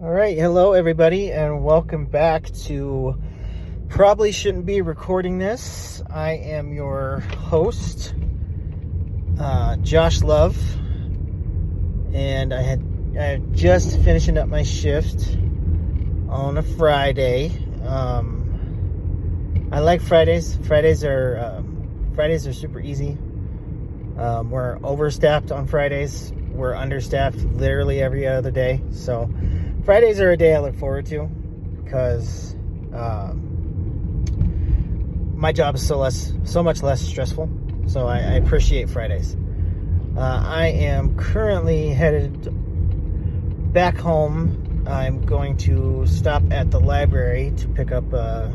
All right, hello everybody, and welcome back to Probably Shouldn't Be Recording This. I am your host, Josh Love, and I had just finishing up my shift on a Friday. I like Fridays. Fridays are super easy. We're overstaffed on Fridays. We're understaffed literally every other day. So Fridays are a day I look forward to because my job is so much less stressful. So I appreciate Fridays. I am currently headed back home. I'm going to stop at the library to pick up a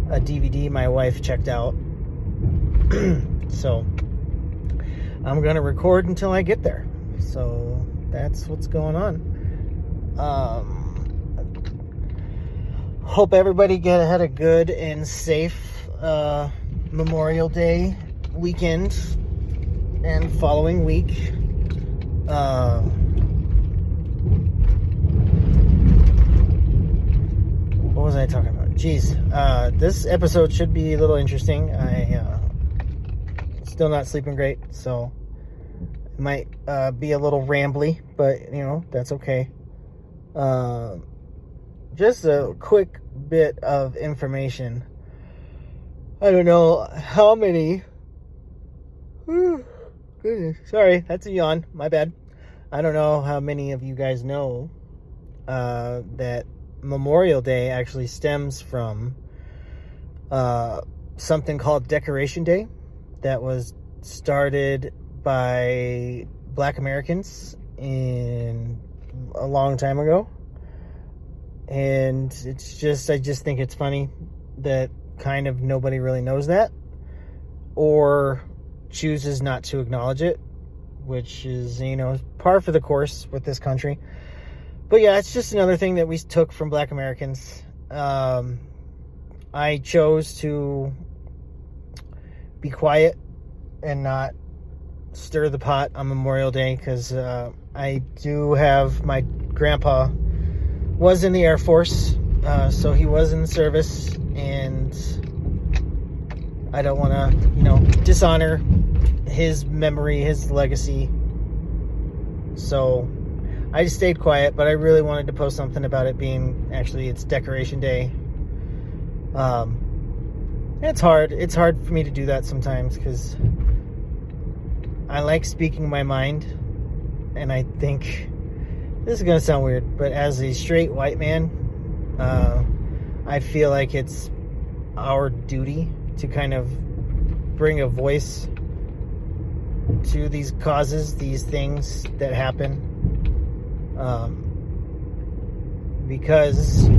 DVD my wife checked out. So I'm going to record until I get there. So that's what's going on. Hope everybody had a good and safe Memorial Day weekend and following week. What was I talking about? Jeez, this episode should be a little interesting. I still not sleeping great, so it might be a little rambly, but that's okay. Just a quick bit of information. I don't know how many. Sorry, that's a yawn. My bad. I don't know how many of you guys know that Memorial Day actually stems from something called Decoration Day that was started by Black Americans a long time ago. And I just think it's funny that kind of nobody really knows that or chooses not to acknowledge it, which is, par for the course with this country. But yeah, it's just another thing that we took from Black Americans. I chose to be quiet and not stir the pot on Memorial Day because I do have my grandpa was in the Air Force, so he was in the service, and I don't want to, dishonor his memory, his legacy. So I just stayed quiet, but I really wanted to post something about it being it's Decoration Day. It's hard for me to do that sometimes because I like speaking my mind, and I think this is going to sound weird, but as a straight white man, I feel like it's our duty to kind of bring a voice to these causes, these things that happen. Because,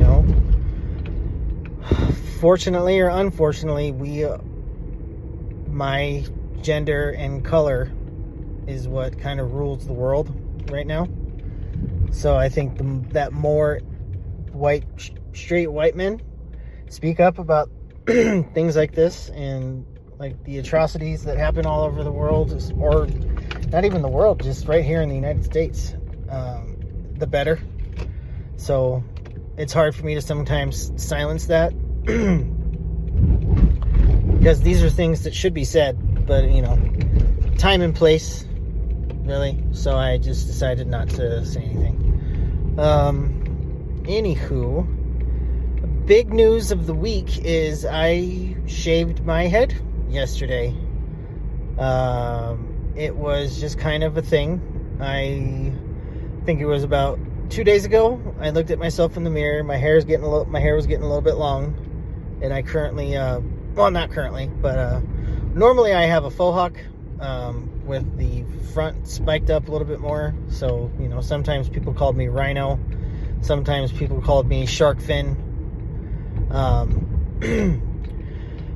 fortunately or unfortunately, my gender and color is what kind of rules the world right now. So I think that more straight white men speak up about things like this and like the atrocities that happen all over the world, or not even the world, just right here in the United States, the better. So it's hard for me to sometimes silence that because these are things that should be said, but time and place, really. So I just decided not to say anything. Anywho, big news of the week is I shaved my head yesterday. It was just kind of a thing. I think it was about 2 days ago. I looked at myself in the mirror. My hair was getting a little bit long, and I currently, not currently, but normally I have a faux hawk with the front spiked up a little bit more. So sometimes people called me Rhino. Sometimes people called me Shark Fin.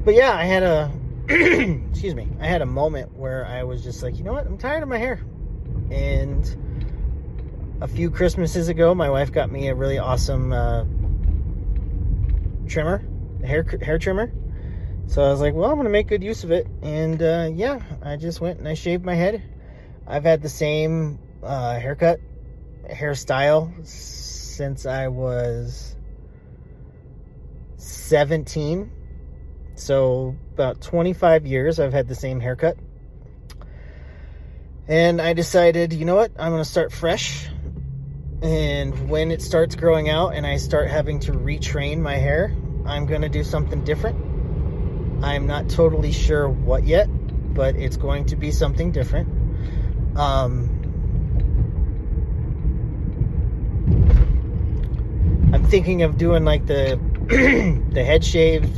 But yeah, I had a I had a moment where I was just like, I'm tired of my hair. And a few Christmases ago, my wife got me a really awesome hair trimmer. So I was like, well, I'm going to make good use of it. And I just went and I shaved my head. I've had the same haircut, hairstyle since I was 17. So about 25 years I've had the same haircut. And I decided, you know what? I'm going to start fresh. And when it starts growing out and I start having to retrain my hair, I'm going to do something different. I'm not totally sure what yet, but it's going to be something different. I'm thinking of doing like the the head shaved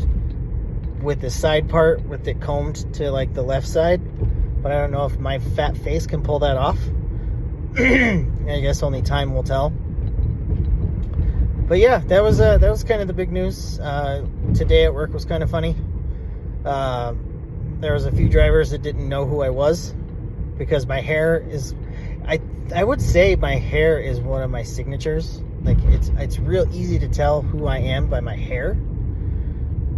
with the side part with it combed to like the left side, but I don't know if my fat face can pull that off. I guess only time will tell. But yeah, that was kind of the big news. Today at work was kind of funny. There was a few drivers that didn't know who I was because my hair is, I would say my hair is one of my signatures. Like it's real easy to tell who I am by my hair.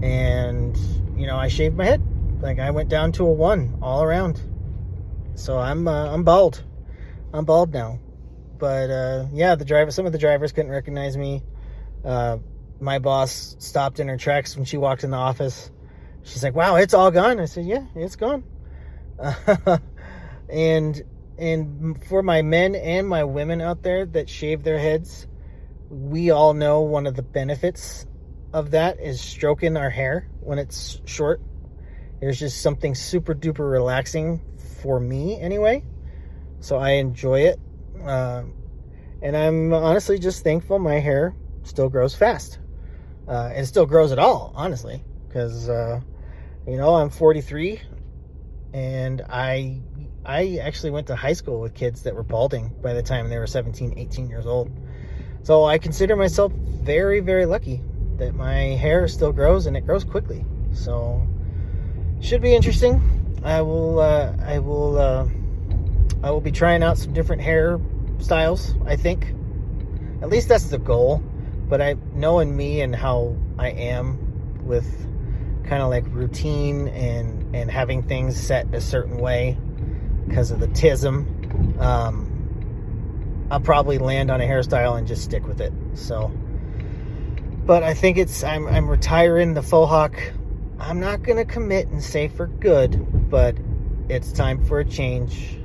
And you know, I shaved my head. Like I went down to a 1 all around. So I'm bald. I'm bald now. But yeah, some of the drivers couldn't recognize me. My boss stopped in her tracks when she walked in the office. She's like, "Wow, it's all gone." I said, "Yeah, it's gone." And for my men and my women out there that shave their heads, we all know one of the benefits of that is stroking our hair when it's short. There's just something super duper relaxing for me anyway. So I enjoy it. And I'm honestly just thankful my hair still grows fast. It still grows at all, honestly. Because, you know, I'm 43. And I actually went to high school with kids that were balding by the time they were 17, 18 years old. So I consider myself very, very lucky that my hair still grows and it grows quickly. So should be interesting. I will be trying out some different hair styles, I think. At least that's the goal. But knowing me and how I am with kind of like routine and having things set a certain way because of the tism, I'll probably land on a hairstyle and just stick with it. So, but I think I'm retiring the faux hawk. I'm not going to commit and say for good, but it's time for a change.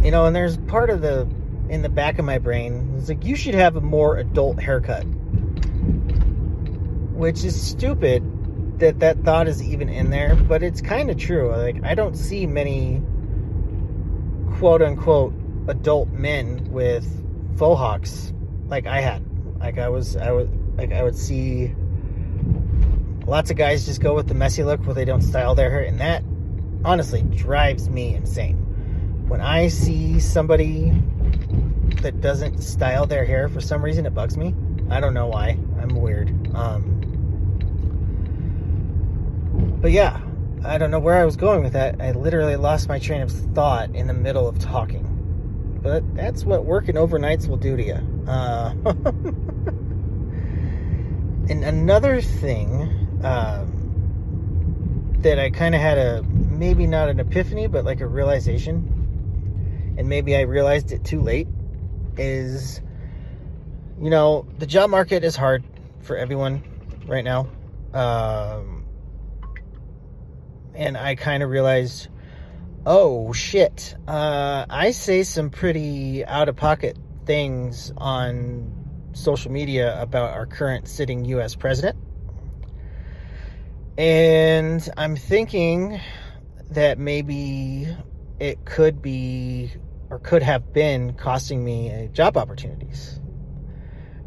You know, and there's part of in the back of my brain, it's like, you should have a more adult haircut. Which is stupid that thought is even in there, but it's kind of true. Like, I don't see many quote unquote adult men with faux hawks like I had. Like I would see lots of guys just go with the messy look where they don't style their hair, and that honestly drives me insane. When I see somebody that doesn't style their hair, for some reason it bugs me. I don't know why. I'm weird. But yeah, I don't know where I was going with that. I literally lost my train of thought in the middle of talking. But that's what working overnights will do to you. And another thing that I kind of had maybe not an epiphany, but like a realization, and maybe I realized it too late, is, you know, the job market is hard for everyone right now. And I kind of realized, oh shit, I say some pretty out-of-pocket things on social media about our current sitting U.S. president. And I'm thinking that maybe it could be, or could have been, costing me job opportunities.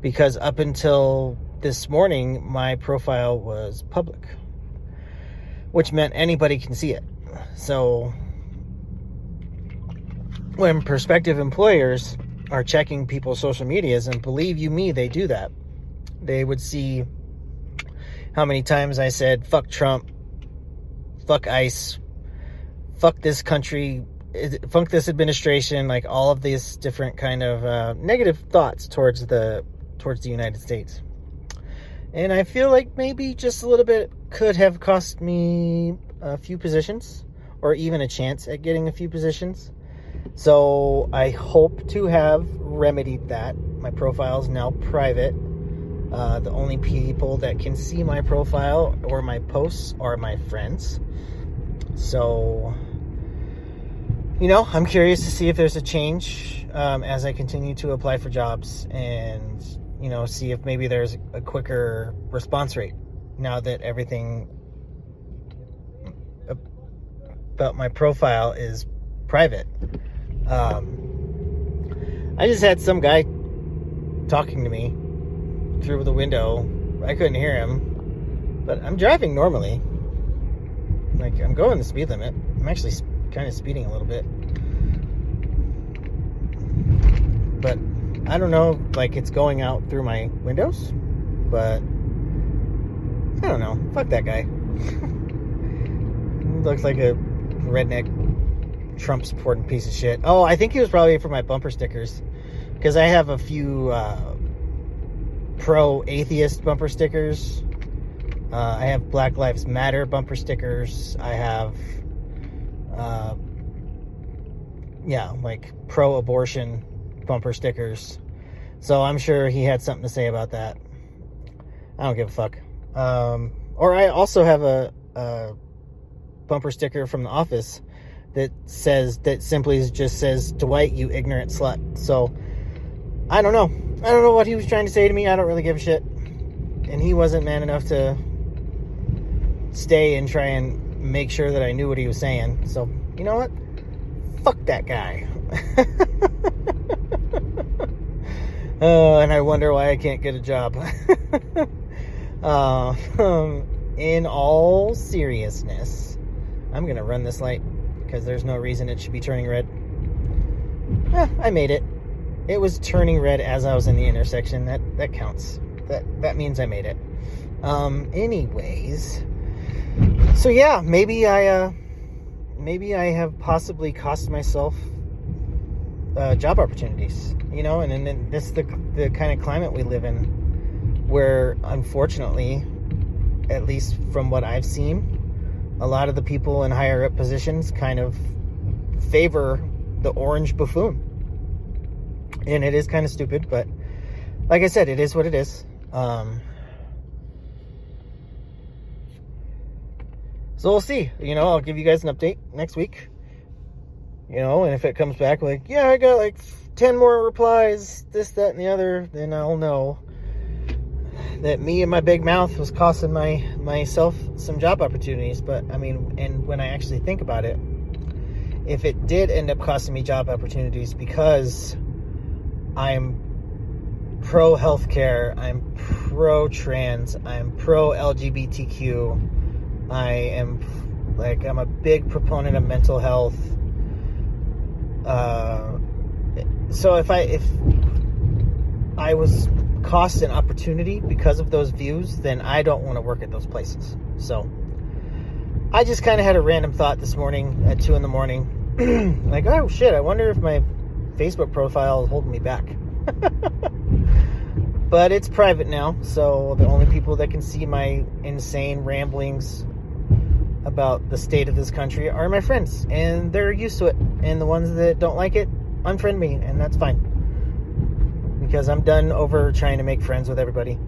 Because up until this morning, my profile was public, which meant anybody can see it. So when prospective employers are checking people's social medias, and believe you me, they do that, they would see how many times I said, fuck Trump, fuck ICE, fuck this country, fuck this administration, like all of these different kind of negative thoughts towards the United States. And I feel like maybe just a little bit could have cost me a few positions, or even a chance at getting a few positions. So I hope to have remedied that. My profile is now private. The only people that can see my profile or my posts are my friends. So, I'm curious to see if there's a change as I continue to apply for jobs and, see if maybe there's a quicker response rate now that everything about my profile is private. I just had some guy talking to me through the window. I couldn't hear him, but I'm driving normally. Like, I'm going the speed limit. I'm actually kind of speeding a little bit. But I don't know, like, it's going out through my windows, but I don't know. Fuck that guy. Looks like a redneck Trump supporting piece of shit. Oh, I think he was probably for my bumper stickers, because I have a few pro-atheist bumper stickers. I have Black Lives Matter bumper stickers. I have like pro-abortion bumper stickers. So I'm sure he had something to say about that. I don't give a fuck. Or I also have a bumper sticker from the office that simply just says, "Dwight, you ignorant slut." So I don't know what he was trying to say to me. I don't really give a shit. And he wasn't man enough to stay and try and make sure that I knew what he was saying. So, you know what? Fuck that guy. And I wonder why I can't get a job. In all seriousness, I'm going to run this light because there's no reason it should be turning red. I made it. It was turning red as I was in the intersection. That counts. That means I made it. Anyways, so yeah, maybe I have possibly cost myself job opportunities. And then this is the kind of climate we live in, where unfortunately, at least from what I've seen, a lot of the people in higher up positions kind of favor the orange buffoon. And it is kind of stupid, but like I said, it is what it is. So we'll see. I'll give you guys an update next week. And if it comes back like, yeah, I got like 10 more replies, this, that, and the other, then I'll know that me and my big mouth was costing myself some job opportunities. But I mean, and when I actually think about it, if it did end up costing me job opportunities because I'm pro healthcare, I'm pro trans, I'm pro LGBTQ, I'm a big proponent of mental health. So if I was cost an opportunity because of those views, then I don't want to work at those places. So I just kind of had a random thought this morning at 2 a.m. like, oh shit, I wonder if my Facebook profile is holding me back. But it's private now, so the only people that can see my insane ramblings about the state of this country are my friends, and they're used to it. And the ones that don't like it, unfriend me, and that's fine, because I'm done over trying to make friends with everybody.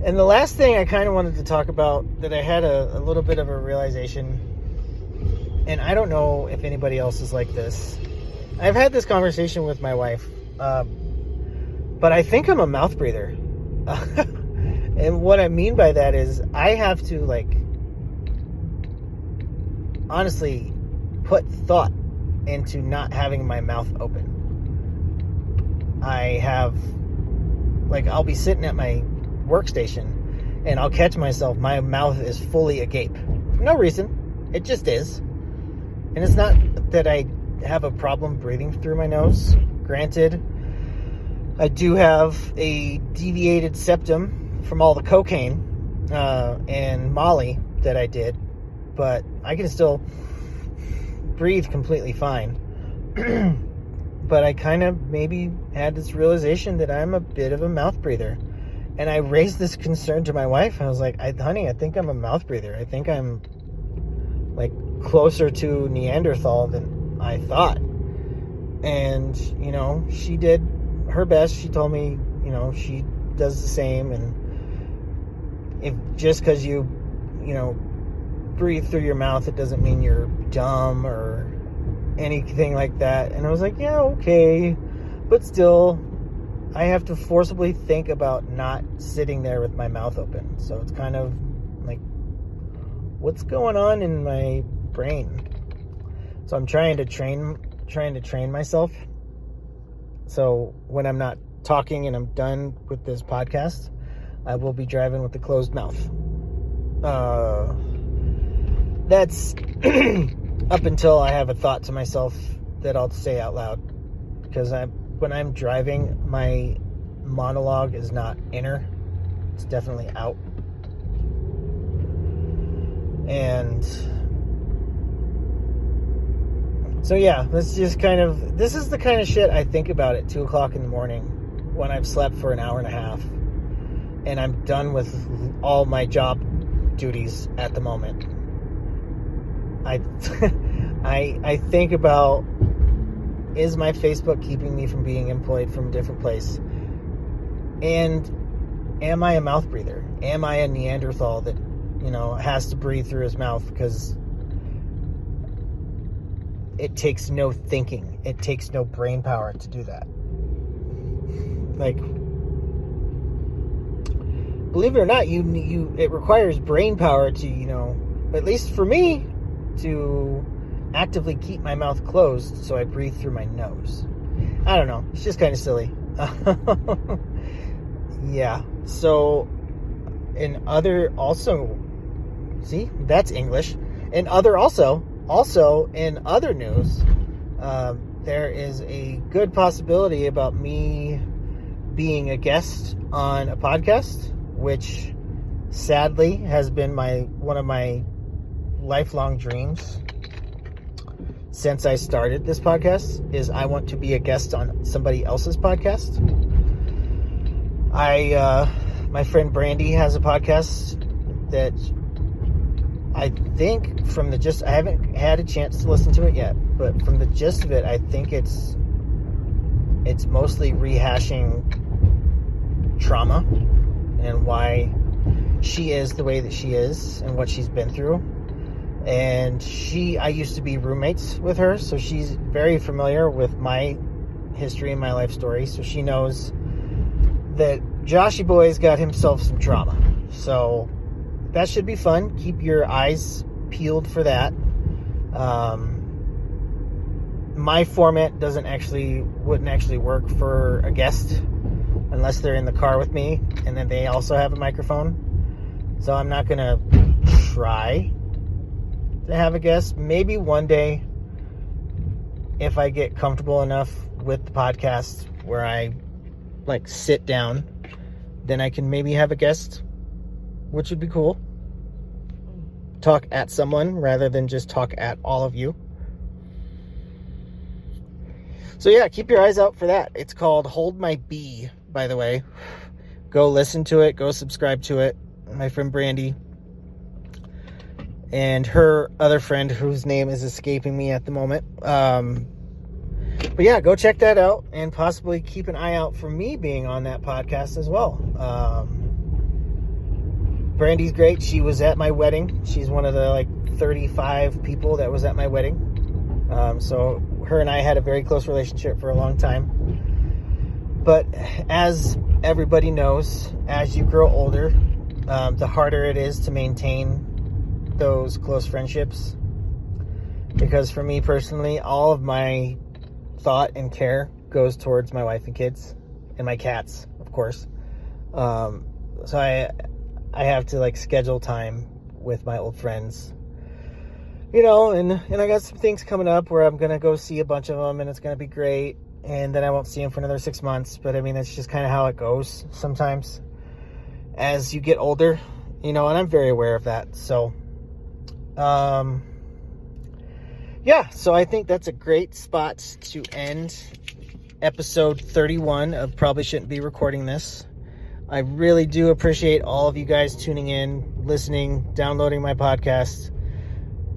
And the last thing I kind of wanted to talk about, that I had a little bit of a realization, and I don't know if anybody else is like this. I've had this conversation with my wife, but I think I'm a mouth breather. And what I mean by that is I have to, honestly put thought into not having my mouth open. I have, I'll be sitting at my workstation and I'll catch myself, my mouth is fully agape. No reason. It just is. And it's not that I have a problem breathing through my nose. Granted, I do have a deviated septum from all the cocaine and Molly that I did, but I can still breathe completely fine. But I kind of maybe had this realization that I'm a bit of a mouth breather. And I raised this concern to my wife. I was like, honey, I think I'm a mouth breather. I think I'm closer to Neanderthal than I thought. And, you know, she did her best. She told me, you know, she does the same. And if just because you know, breathe through your mouth, it doesn't mean you're dumb or anything like that. And I was like, yeah, okay. But still, I have to forcibly think about not sitting there with my mouth open. So it's kind of like, what's going on in my brain? So I'm trying to train myself. So when I'm not talking and I'm done with this podcast, I will be driving with a closed mouth. That's up until I have a thought to myself that I'll say out loud. Because when I'm driving, my monologue is not inner. It's definitely out. And so yeah, this is the kind of shit I think about at 2 o'clock in the morning when I've slept for an hour and a half and I'm done with all my job duties at the moment. I think about, is my Facebook keeping me from being employed from a different place? And am I a mouth breather? Am I a Neanderthal that, you know, has to breathe through his mouth because it takes no thinking. It takes no brain power to do that. Like, believe it or not, it requires brain power to, you know, at least for me, to actively keep my mouth closed so I breathe through my nose. I don't know. It's just kind of silly. Yeah. So, see, that's English. In other news, there is a good possibility about me being a guest on a podcast, which sadly has been one of my lifelong dreams since I started this podcast. Is I want to be a guest on somebody else's podcast. My friend Brandy has a podcast that I think I haven't had a chance to listen to it yet, but from the gist of it, I think it's mostly rehashing trauma and why she is the way that she is and what she's been through. And I used to be roommates with her, so she's very familiar with my history and my life story, so she knows that Joshy Boy's got himself some trauma. So that should be fun. Keep your eyes peeled for that. My format wouldn't actually work for a guest unless they're in the car with me and then they also have a microphone. So I'm not gonna try to have a guest. Maybe one day, if I get comfortable enough with the podcast where I like sit down, then I can maybe have a guest, which would be cool. Talk at someone rather than just talk at all of you. So yeah, keep your eyes out for that. It's called Hold My Bee, by the way. Go listen to it. Go subscribe to it. My friend Brandy and her other friend, whose name is escaping me at the moment. But yeah, go check that out and possibly keep an eye out for me being on that podcast as well. Brandy's great. She was at my wedding. She's one of the 35 people that was at my wedding. So her and I had a very close relationship for a long time. But as everybody knows, as you grow older, the harder it is to maintain those close friendships. Because for me personally, all of my thought and care goes towards my wife and kids and my cats, of course. So I have to schedule time with my old friends, you know, and I got some things coming up where I'm going to go see a bunch of them and it's going to be great. And then I won't see them for another 6 months. But I mean, that's just kind of how it goes sometimes as you get older, you know, and I'm very aware of that. So, yeah, so I think that's a great spot to end episode 31 of Probably Shouldn't Be Recording This. I really do appreciate all of you guys tuning in, listening, downloading my podcast.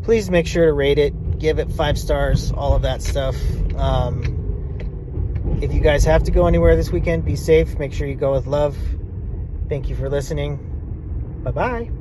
please make sure to rate it, give it 5 stars, all of that stuff. If you guys have to go anywhere this weekend, be safe. Make sure you go with love. Thank you for listening. Bye-bye.